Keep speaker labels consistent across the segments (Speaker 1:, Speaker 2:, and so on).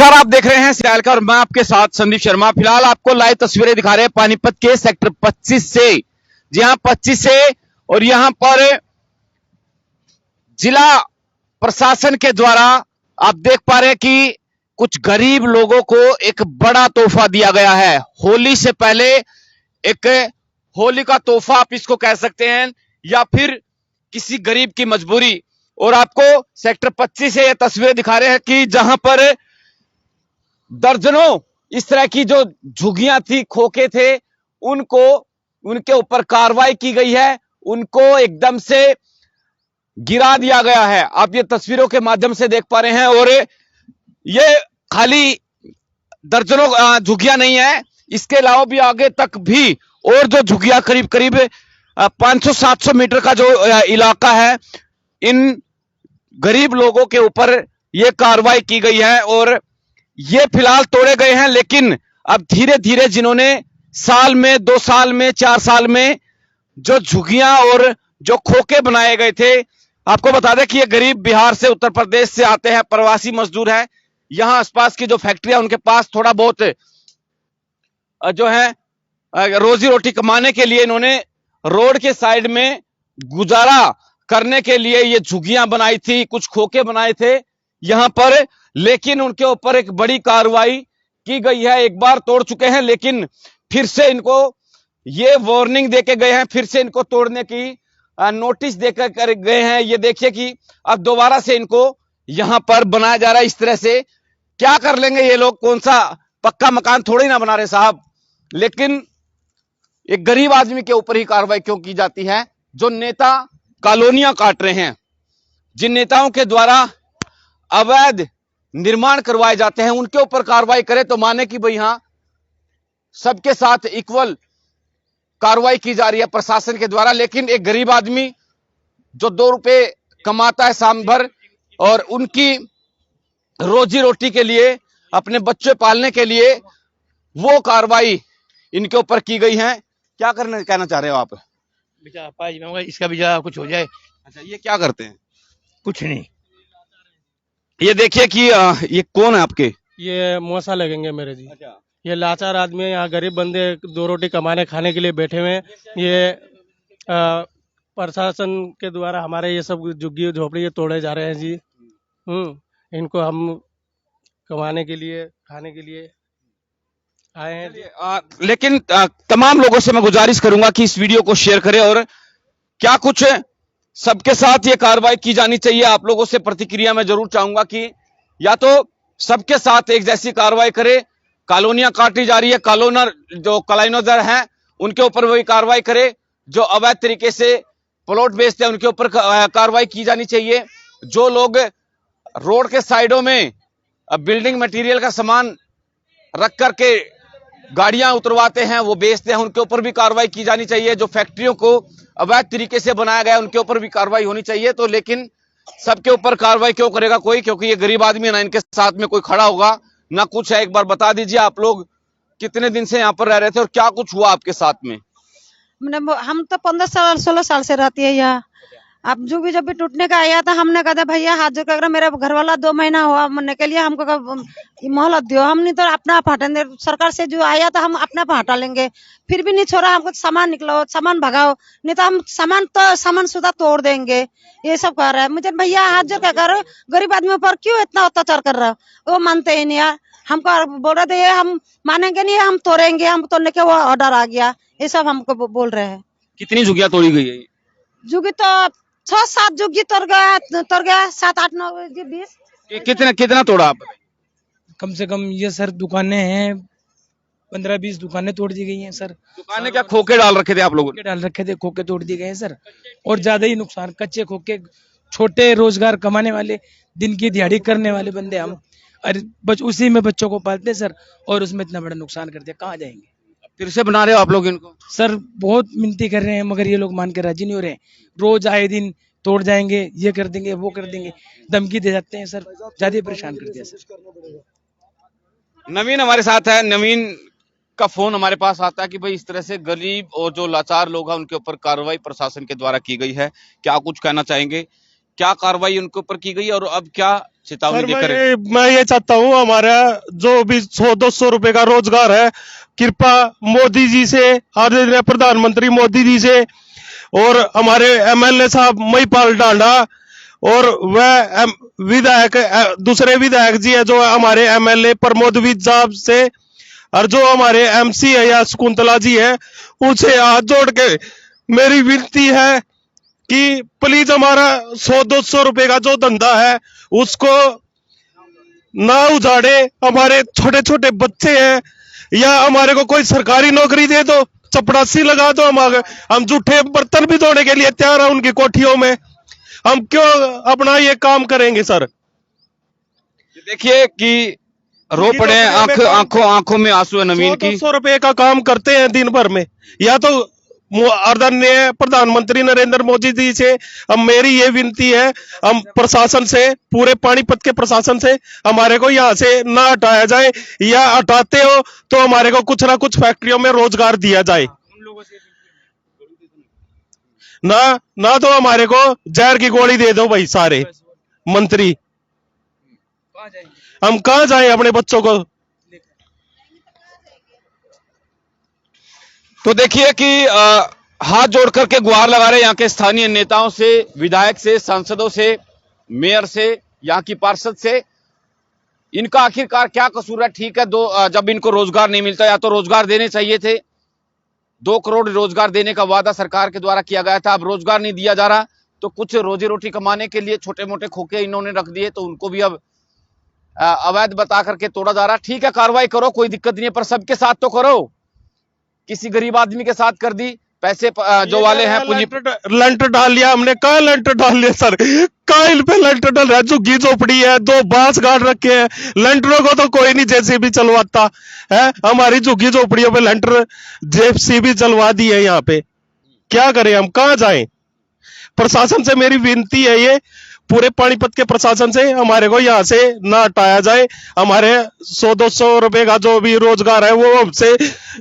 Speaker 1: नमस्कार, आप देख रहे हैं सियाल का और मैं आपके साथ संदीप शर्मा। फिलहाल आपको लाइव तस्वीरें दिखा रहे हैं पानीपत के सेक्टर 25 से। जी हां, 25 से। और यहां पर जिला प्रशासन के द्वारा आप देख पा रहे हैं कि कुछ गरीब लोगों को एक बड़ा तोहफा दिया गया है। होली से पहले एक होली का तोहफा आप इसको कह सकते हैं, या फिर किसी गरीब की मजबूरी। और आपको सेक्टर 25 से ये तस्वीरें दिखा रहे हैं कि जहां पर दर्जनों इस तरह की जो झुग्गियां थी, खोखे थे, उनको उनके ऊपर कार्रवाई की गई है, उनको एकदम से गिरा दिया गया है। आप ये तस्वीरों के माध्यम से देख पा रहे हैं। और ये खाली दर्जनों झुग्गियां नहीं है, इसके अलावा भी आगे तक भी और जो झुग्गियां करीब करीब 500-700 मीटर का जो इलाका है, इन गरीब लोगों के ऊपर ये कार्रवाई की गई है। और ये फिलहाल तोड़े गए हैं, लेकिन अब धीरे धीरे जिन्होंने साल में, 2 साल में, 4 साल में जो झुग्गियां और जो खोखे बनाए गए थे, आपको बता दें कि ये गरीब बिहार से, उत्तर प्रदेश से आते हैं, प्रवासी मजदूर हैं। यहां आसपास की जो फैक्ट्रियां, उनके पास थोड़ा बहुत जो है रोजी रोटी कमाने के लिए इन्होंने रोड के साइड में गुजारा करने के लिए ये झुग्गियां बनाई थी, कुछ खोखे बनाए थे यहां पर। लेकिन उनके ऊपर एक बड़ी कार्रवाई की गई है। एक बार तोड़ चुके हैं, लेकिन फिर से इनको ये वार्निंग देके गए हैं, फिर से इनको तोड़ने की नोटिस देकर कर गए हैं। ये देखिए कि अब दोबारा से इनको यहां पर बनाया जा रहा है। इस तरह से क्या कर लेंगे ये लोग? कौन सा पक्का मकान थोड़ी ना बना रहे साहब। लेकिन एक गरीब आदमी के ऊपर ही कार्रवाई क्यों की जाती है? जो नेता कॉलोनियां काट रहे हैं, जिन नेताओं के द्वारा अवैध निर्माण करवाए जाते हैं, उनके ऊपर कार्रवाई करे तो माने कि भाई हां, सबके साथ इक्वल कार्रवाई की जा रही है प्रशासन के द्वारा। लेकिन एक गरीब आदमी जो 2 रुपए कमाता है शाम भर, और उनकी रोजी रोटी के लिए, अपने बच्चे पालने के लिए वो कार्रवाई इनके ऊपर की गई है। क्या कहना चाह रहे हो आप?
Speaker 2: इसका भी कुछ हो जाए।
Speaker 1: अच्छा, ये क्या करते हैं?
Speaker 2: कुछ नहीं।
Speaker 1: ये देखिए कि ये कौन है आपके?
Speaker 3: ये मौसा लगेंगे मेरे जी।
Speaker 1: अच्छा।
Speaker 3: ये लाचार आदमी है, यहाँ गरीब बंदे 2 रोटी कमाने खाने के लिए बैठे हुए हैं। ये प्रशासन के द्वारा हमारे ये सब झुग्गी झोपड़ी ये तोड़े जा रहे हैं जी। इनको हम कमाने के लिए, खाने के लिए आए हैं जी।
Speaker 1: लेकिन तमाम लोगों से मैं गुजारिश करूंगा कि इस वीडियो को शेयर करें, और क्या कुछ सबके साथ ये कार्रवाई की जानी चाहिए। आप लोगों से प्रतिक्रिया मैं जरूर चाहूंगा कि या तो सबके साथ एक जैसी कार्रवाई करे। कॉलोनियां काटी जा रही है, जो कॉलोनाइजर हैं उनके ऊपर वही कार्रवाई करे। जो अवैध तरीके से प्लॉट बेचते हैं उनके ऊपर कार्रवाई की जानी चाहिए। जो लोग रोड के साइडों में बिल्डिंग मटेरियल का सामान रख करके गाड़ियां उतरवाते हैं, वो बेचते हैं, उनके ऊपर भी कार्रवाई की जानी चाहिए। जो फैक्ट्रियों को अवैध तरीके से बनाया गया है, उनके ऊपर भी कार्रवाई होनी चाहिए। तो लेकिन सबके ऊपर कार्रवाई क्यों करेगा कोई? क्योंकि ये गरीब आदमी है ना, इनके साथ में कोई खड़ा होगा ना कुछ है। एक बार बता दीजिए, आप लोग कितने दिन से यहाँ पर रह रहे थे और क्या कुछ हुआ आपके साथ में?
Speaker 4: हम तो 15 साल 16 साल से रहती है यहाँ। अब जो भी जब भी टूटने का आया था, हमने कहा था भैया हाथ जोड़ कर, मेरे घर वाला 2 महीना हुआ मरने के लिए, हमको मोहलत दो। हम नहीं तो अपना आप हटेंगे, सरकार से जो आया था हम अपने आप हटा लेंगे। फिर भी नहीं छोड़ा हमको, सामान निकलो, सामान भगाओ, नहीं तो हम सामान सुधा तोड़ देंगे। ये सब कह रहा है। मुझे भैया हाथ जोड़ कर, गरीब आदमी पर क्यों इतना अत्याचार कर रहा है? वो मानते ही नहीं यार। हमको बोल रहे थे हम मानेंगे नहीं, हम तोड़ेंगे, हम तोड़ने के वो ऑर्डर आ गया। ये सब हमको बोल रहे हैं।
Speaker 1: कितनी झुग्गियां तोड़ी गई है?
Speaker 4: जुगी तो 6-7 जुगी तोड़ गया 7-8 9 20।
Speaker 1: कितना तोड़ा आप?
Speaker 2: कम से कम ये सर दुकानें हैं, 15-20 दुकानें तोड़ दी गई हैं सर।
Speaker 1: दुकानें क्या खोखे डाल रखे थे आप लोगों ने?
Speaker 2: खोखे डाल रखे थे, खोखे तोड़ दिए गए हैं सर। और ज्यादा ही नुकसान, कच्चे खोखे, छोटे रोजगार कमाने वाले, दिन की दिहाड़ी करने वाले बंदे हम, अरे उसी में बच्चों को पालते हैं सर, और उसमें इतना बड़ा नुकसान कर दिया। कहाँ जाएंगे?
Speaker 1: फिर से बना रहे हो आप लोग इनको?
Speaker 2: सर बहुत मिन्नती कर रहे हैं, मगर ये लोग मान के राजी नहीं हो रहे हैं। रोज आए दिन तोड़ जाएंगे, ये कर देंगे, वो कर देंगे, धमकी दे जाते हैं सर। ज्यादा परेशान कर दिया सर।
Speaker 1: नवीन हमारे साथ है। नवीन का फोन हमारे पास आता है कि भाई इस तरह से गरीब और जो लाचार लोग हैं उनके ऊपर कार्रवाई प्रशासन के द्वारा की गई है। क्या कुछ कहना चाहेंगे? क्या कार्रवाई उनके ऊपर की गई और अब क्या चेतावनी
Speaker 3: सर
Speaker 1: देकर है?
Speaker 3: मैं ये चाहता हूँ हमारा जो भी 100-200 रुपए का रोजगार है, कृपा मोदी जी से, आदरणीय प्रधानमंत्री मोदी जी से और हमारे एमएलए साहब महिपाल डांडा और वह विधायक दूसरे विधायक जी है जो हमारे एमएलए प्रमोद विज साहब से और जो हमारे एमसी है या शकुंतला जी है, उनसे हाथ जोड़ के मेरी विनती है कि प्लीज हमारा 100-200 रुपए का जो धंधा है उसको ना उजाड़े। हमारे छोटे छोटे बच्चे हैं, या हमारे को कोई सरकारी नौकरी दे दो, चपड़ासी लगा दो। हम जूठे बर्तन भी धोने के लिए तैयार हैं उनकी कोठियों में। हम क्यों अपना ये काम करेंगे सर?
Speaker 1: देखिए कि रो पड़े हैं, आंखों में आंसू है नवीन की।
Speaker 3: 100-200 रुपए का काम करते हैं दिन भर में। या तो आदरणीय प्रधानमंत्री नरेंद्र मोदी जी से अब मेरी ये विनती है, हम प्रशासन से, पूरे पानीपत के प्रशासन से हमारे को यहाँ से ना हटाया जाए, या हटाते हो तो हमारे को कुछ ना कुछ फैक्ट्रियों में रोजगार दिया जाए। ना तो हमारे को जहर की गोली दे दो भाई सारे मंत्री। हम कहाँ जाएं अपने बच्चों को?
Speaker 1: तो देखिए कि हाथ जोड़ करके गुहार लगा रहे यहाँ के स्थानीय नेताओं से, विधायक से, सांसदों से, मेयर से, यहाँ की पार्षद से। इनका आखिरकार क्या कसूर है? ठीक है, जब इनको रोजगार नहीं मिलता, या तो रोजगार देने चाहिए थे। 2 करोड़ रोजगार देने का वादा सरकार के द्वारा किया गया था, अब रोजगार नहीं दिया जा रहा, तो कुछ रोजी रोटी कमाने के लिए छोटे मोटे खोखे इन्होंने रख दिए, तो उनको भी अब अवैध बता करके तोड़ा जा रहा। ठीक है, कार्रवाई करो, कोई दिक्कत नहीं है, पर सबके साथ तो करो। किसी गरीब आदमी के साथ कर दी, पैसे जो वाले हैं पूंजी।
Speaker 3: लंटर डाल लिया हमने। कहाँ लंटर डाल लिया सर? काइल पे लंटर डाल रहा है, झुग्गी झोपड़ी है, 2 बांस गाड़ रखे हैं। लंटरों को तो कोई नहीं जेसीबी चलवाता है, हमारी झुग्गी झोपड़ियों पे लंटर जेसीबी चलवा दी है। यहाँ पे क्या करें, हम कहाँ जाएं? प्रशासन से मेरी विनती है, ये पूरे पानीपत के प्रशासन से हमारे को यहाँ से ना हटाया जाए। हमारे 100-200 रुपए का जो भी रोजगार है वो हमसे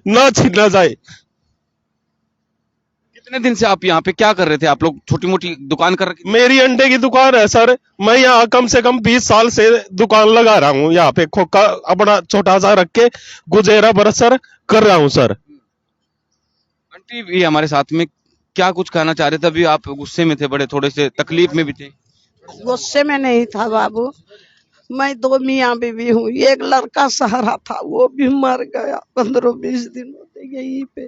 Speaker 3: ना छीना जाए।
Speaker 1: कितने दिन से आप यहाँ पे क्या कर रहे थे? आप लोग छोटी मोटी दुकान कर रखे?
Speaker 3: मेरी अंडे की दुकान है सर। मैं यहाँ कम से कम 20 साल से दुकान लगा रहा हूँ। यहाँ पे खोखा अपना छोटा सा रख के गुजेरा बसर कर रहा हूँ सर।
Speaker 1: आंटी भी हमारे साथ में, क्या कुछ कहना चाह रहे थे? अभी आप गुस्से में थे, बड़े थोड़े से तकलीफ में भी थे।
Speaker 5: गुस्से में नहीं था बाबू, मैं 2 मियाँ बीवी हूँ। एक लड़का सहारा था, वो भी मर गया 15-20 दिन होते यहीं पे।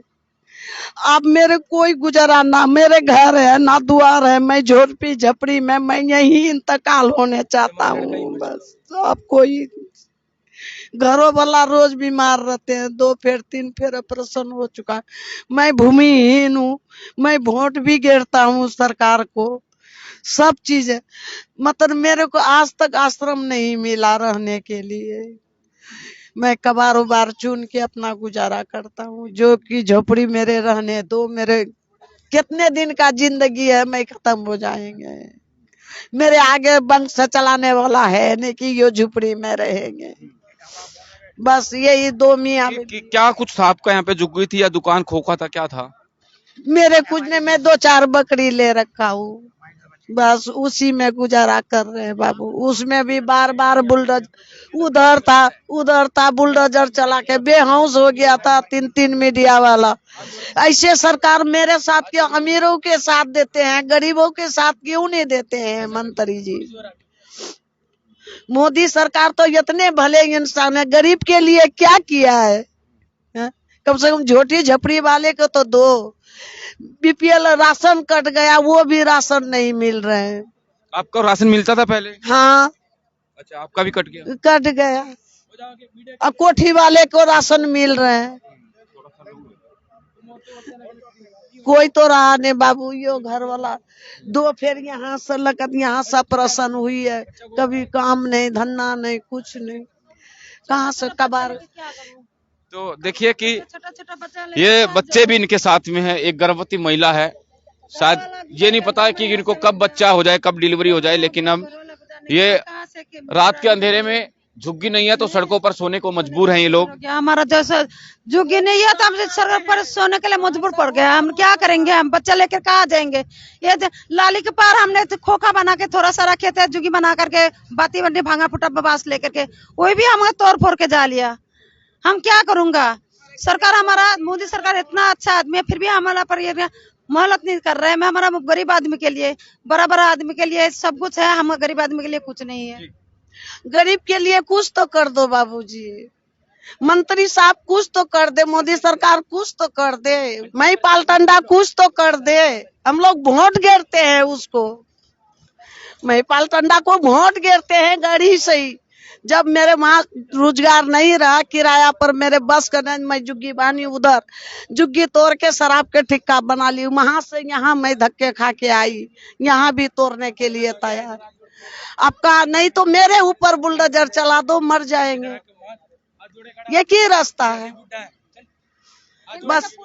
Speaker 5: अब मेरे कोई गुजारा ना, मेरे घर है ना द्वार है, मैं झोपड़ी झपड़ी में, मैं यही इंतकाल होने चाहता हूँ बस। अब कोई घरों वाला रोज बीमार रहते हैं, 2 फेर 3 फेर ऑपरेशन हो चुका। मैं भूमिहीन हूँ, मैं वोट भी गिरता हूँ सरकार को, सब चीज है। मतलब मेरे को आज तक आश्रम नहीं मिला रहने के लिए। मैं कबारोबार चुन के अपना गुजारा करता हूँ, जो कि झोपड़ी मेरे रहने दो। मेरे कितने दिन का जिंदगी है, मैं खत्म हो जाएंगे। मेरे आगे वंश चलाने वाला है नहीं कि ये झोपड़ी में रहेंगे। बस यही 2 मियाँ।
Speaker 1: क्या कुछ था आपका यहाँ पे? झुग्गी थी या दुकान, खोखा था, क्या था?
Speaker 5: मेरे कुछ ने मैं 2-4 बकरी ले रखा हूँ, बस उसी में गुजारा कर रहे हैं बाबू। उसमें भी बार बार बुलडोजर उधर था बुलडोजर चला के बेहोश हो गया था 3 मीडिया वाला। ऐसे सरकार मेरे साथ क्यों अमीरों के साथ देते हैं, गरीबों के साथ क्यों नहीं देते हैं मंत्री जी? मोदी सरकार तो इतने भले इंसान है, गरीब के लिए क्या किया है? कम से कम झोटी झपड़ी वाले को तो दो। बीपीएल राशन कट गया, वो भी राशन नहीं मिल रहे हैं।
Speaker 1: आपको राशन मिलता था पहले?
Speaker 5: हाँ।
Speaker 1: अच्छा, आपका भी कट गया?
Speaker 5: कट गया। अब कोठी वाले को राशन मिल रहे हैं, कोई तो रहा नहीं बाबू। यो घर वाला 2 फेर यहाँ से लगत, यहाँ से ऑपरेशन हुई है, कभी काम नहीं, धंधा नहीं, कुछ नहीं, कहाँ से कबार।
Speaker 1: तो देखिए कि ये बच्चे भी इनके साथ में है, एक गर्भवती महिला है। शायद ये नहीं पता कि इनको कब बच्चा हो जाए, कब डिलीवरी हो जाए, लेकिन अब ये रात के अंधेरे में झुग्गी नहीं है तो सड़कों पर सोने को मजबूर हैं ये लोग।
Speaker 4: क्या हमारा जैसा झुग्गी नहीं है तो हम सड़क पर सोने के लिए मजबूर पड़ गए। हम क्या करेंगे? हम बच्चा लेकर कहाँ जाएंगे? ये लाली के पार हमने तो खोखा बना के थोड़ा सा रखे थे, झुग्गी बना करके बाती बंडी भांगा फुटा बांस लेकर के, वही भी हमें तोड़ फोड़ के जा लिया। हम क्या करूंगा? सरकार हमारा मोदी सरकार इतना अच्छा आदमी है, फिर भी हमारा पर ये मोहलत नहीं कर रहे हैं। मैं हमारा गरीब आदमी के लिए, बड़ा बड़ा आदमी के लिए सब कुछ है, हम गरीब आदमी के लिए कुछ नहीं है।
Speaker 5: गरीब के लिए कुछ तो कर दो बाबूजी, मंत्री साहब कुछ तो कर दे, मोदी सरकार कुछ तो कर दे, महिपाल टंडा कुछ तो कर दे। हम लोग वोट गिरते हैं उसको, महिपाल टंडा को वोट गिरते हैं गड़ी से ही। जब मेरे वहाँ रोजगार नहीं रहा, किराया पर मेरे बस का नहीं, मैं झुग्गी बानी, उधर झुग्गी तोड़ के शराब के ठिक्का बना ली। वहां से यहाँ मैं धक्के खा के आई, यहाँ भी तोड़ने के लिए तैयार। आपका नहीं तो मेरे ऊपर बुलडोजर चला दो, मर जाएंगे। ये की रास्ता है? बस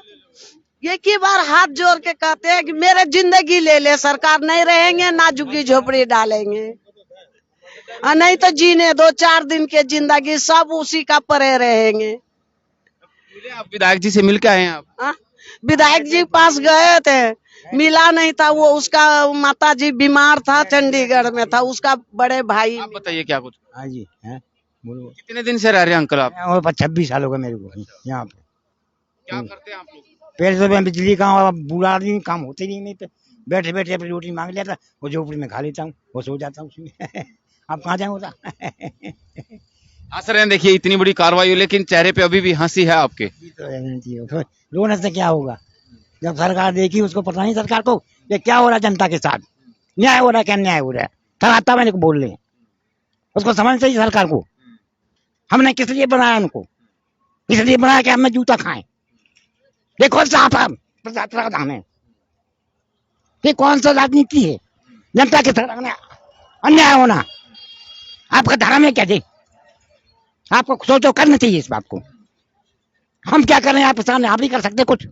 Speaker 5: एक ही बार हाथ जोड़ के कहते हैं कि मेरे जिंदगी ले ले, सरकार नहीं रहेंगे ना झुग्गी झोपड़ी डालेंगे, और नहीं तो जीने दो 4 दिन के जिंदगी, सब उसी का परे रहेंगे।
Speaker 1: आप विधायक जी से मिल के आए हैं आप?
Speaker 5: हाँ? विधायक जी पास गए थे, मिला नहीं था। वो उसका माता जी बीमार था, चंडीगढ़ में था, उसका बड़े भाई।
Speaker 1: आप बताइए क्या कुछ?
Speaker 6: हाँ जी है, बोलो।
Speaker 1: कितने दिन से रह रहे हैं अंकल आप?
Speaker 6: और 26 साल हो गए मेरे को यहाँ पे।
Speaker 1: क्या करते हैं आप लोग?
Speaker 6: पहले तो मैं बिजली का और बूढ़ा आदमी, काम होते नहीं मेरे पे। बैठे बैठे अपनी रोटी मांग लेता, वो झोपड़ी में खा लेता हूँ, वो सो जाता हूँ उसमें। आप कहाँ जाए होता?
Speaker 1: हंस रहे हैं, देखिए इतनी बड़ी कार्रवाई हुई लेकिन चेहरे पे अभी भी हंसी है आपके।
Speaker 6: तो रोने से क्या होगा? जब सरकार देखी, उसको पता नहीं सरकार को ये क्या हो रहा है जनता के साथ, न्याय हो रहा है क्या न्याय हो रहा है, थराता मैंने को बोल रहे हैं। उसको समझना चाहिए सरकार को, हमने किस लिए बनाया उनको, इसलिए बनाया कि हमें जूता खाएं। देखो साहब प्रधान है, ये कौन सा राजनीति है? जनता के साथ अन्याय होना आपका धर्म है क्या जी? आपको सोचो, करना चाहिए इस बात को। हम क्या करें आपके सामने? आप नहीं कर सकते कुछ।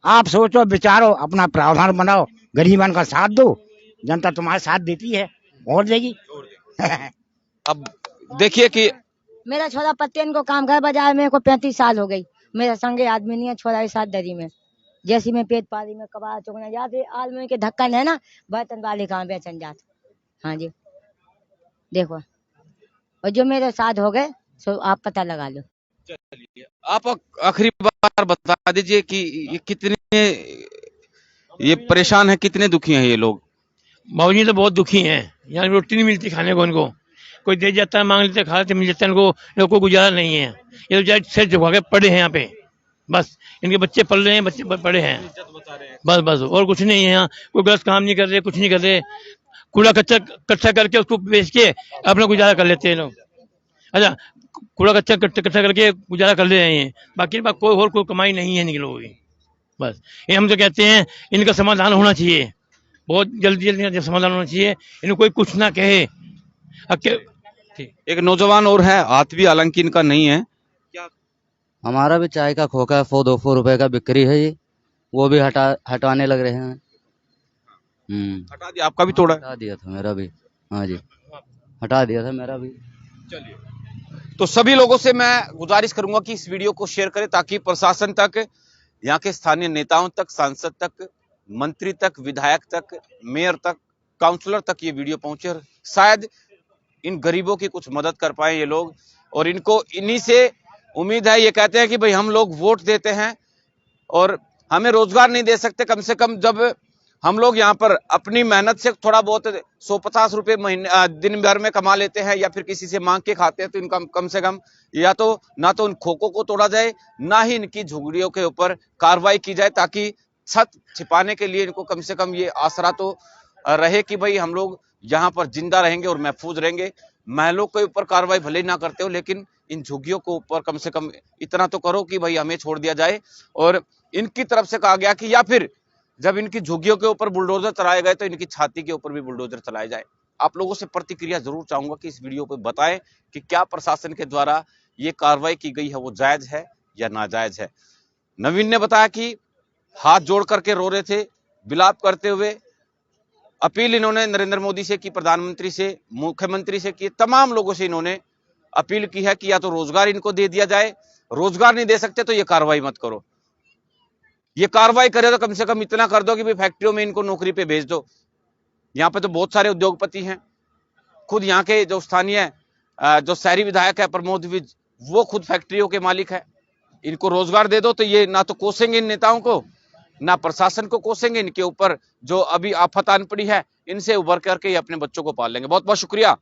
Speaker 6: आप सोचो, विचारो, अपना प्रावधान बनाओ, गरीबन का साथ दो, जनता तुम्हारे साथ देती है और देगी।
Speaker 1: अब देखिए कि
Speaker 7: मेरा छोरा पत्तेन को काम कर बाजार में, को 35 साल हो गई। मेरा संगे आदमी नहीं है, छोरा के साथ दरी में, जैसी में पेट पारी में कबाड़ चुगने जाते, आदमी के धक्कन है ना, बर्तन वाले काम बेचन जाते। हाँ जी, देखो, और जो मेरे साथ हो गए सो आप पता लगा लो।
Speaker 1: आप आखिरी बार बता दीजिए कि ये कितने ये परेशान है, कितने दुखी हैं ये लोग?
Speaker 8: बाबूजी तो बहुत दुखी हैं, यहाँ रोटी नहीं मिलती खाने को इनको, कोई दे जाता है, मांग लेते, खा लेते, मिल जाता है इनको, कोई गुजारा नहीं है। ये तो सिर झुका के पड़े हैं यहाँ पे, बस इनके बच्चे पल रहे हैं, बच्चे पड़े हैं, बस बस, और कुछ नहीं है। यहाँ कोई गलत काम नहीं कर रहे, कुछ नहीं कर रहे, कूड़ा कच्चा करके उसको बेच के अपना गुजारा कर लेते हैं लोग। अच्छा, कूड़ा कच्चा करके गुजारा कर ले रहे हैं, बाकी कोई और कोई कमाई नहीं है इनके लोगों की। बस ये हम तो कहते हैं इनका समाधान होना चाहिए, बहुत जल्दी समाधान होना चाहिए, इनको कोई कुछ ना कहे।
Speaker 1: एक नौजवान और है, हाथ भी हालांकि इनका नहीं है।
Speaker 9: हमारा भी चाय का खोखा 100-200 रुपए का बिक्री है ये, वो भी हटाने लग रहे हैं।
Speaker 1: हटा दिया? आपका भी तोड़ा?
Speaker 9: हटा दिया था मेरा भी, हाँ जी, हटा दिया था मेरा भी।
Speaker 1: चलिए, तो सभी लोगों से मैं गुजारिश करूंगा कि इस वीडियो को शेयर करें ताकि प्रशासन तक, यहाँ के स्थानीय नेताओं तक, सांसद तक, मंत्री तक, विधायक तक, मेयर तक, काउंसलर तक ये वीडियो पहुंचे और शायद इन गरीबों की कुछ मदद कर पाए ये लोग। और इनको इन्हीं से उम्मीद है, ये कहते हैं कि भाई हम लोग वोट देते हैं और हमें रोजगार नहीं दे सकते, कम से कम जब हम लोग यहाँ पर अपनी मेहनत से थोड़ा बहुत 150 रुपए महीने दिन भर में कमा लेते हैं या फिर किसी से मांग के खाते हैं, तो इनका कम से कम या तो ना तो उन खोखों को तोड़ा जाए, ना ही इनकी झुग्गियों के ऊपर कार्रवाई की जाए, ताकि छत छिपाने के लिए इनको कम से कम ये आसरा तो रहे कि भाई हम लोग यहाँ पर जिंदा रहेंगे और महफूज रहेंगे। महलों के ऊपर कार्रवाई भले ना करते हो, लेकिन इन झुग्गियों के ऊपर कम से कम इतना तो करो कि भाई हमें छोड़ दिया जाए। और इनकी तरफ से कहा गया कि या फिर जब इनकी झुग्गियों के ऊपर बुलडोजर चलाए गए तो इनकी छाती के ऊपर भी बुलडोजर चलाए जाए। आप लोगों से प्रतिक्रिया जरूर चाहूंगा कि इस वीडियो पे बताएं कि क्या प्रशासन के द्वारा ये कार्रवाई की गई है वो जायज है या नाजायज है। नवीन ने बताया कि हाथ जोड़ करके रो रहे थे, विलाप करते हुए, अपील इन्होंने नरेंद्र मोदी से की, प्रधानमंत्री से, मुख्यमंत्री से की, तमाम लोगों से इन्होंने अपील की है कि या तो रोजगार इनको दे दिया जाए, रोजगार नहीं दे सकते तो ये कार्रवाई मत करो। ये कार्रवाई करे तो कम से कम इतना कर दो कि भाई फैक्ट्रियों में इनको नौकरी पे भेज दो। यहाँ पे तो बहुत सारे उद्योगपति हैं, खुद यहाँ के जो स्थानीय जो शहरी विधायक है प्रमोद विज, वो खुद फैक्ट्रियों के मालिक है। इनको रोजगार दे दो तो ये ना तो कोसेंगे इन नेताओं को, ना प्रशासन को कोसेंगे। इनके ऊपर जो अभी आफत आन पड़ी है, इनसे उभर करके ये अपने बच्चों को पाल लेंगे। बहुत बहुत शुक्रिया।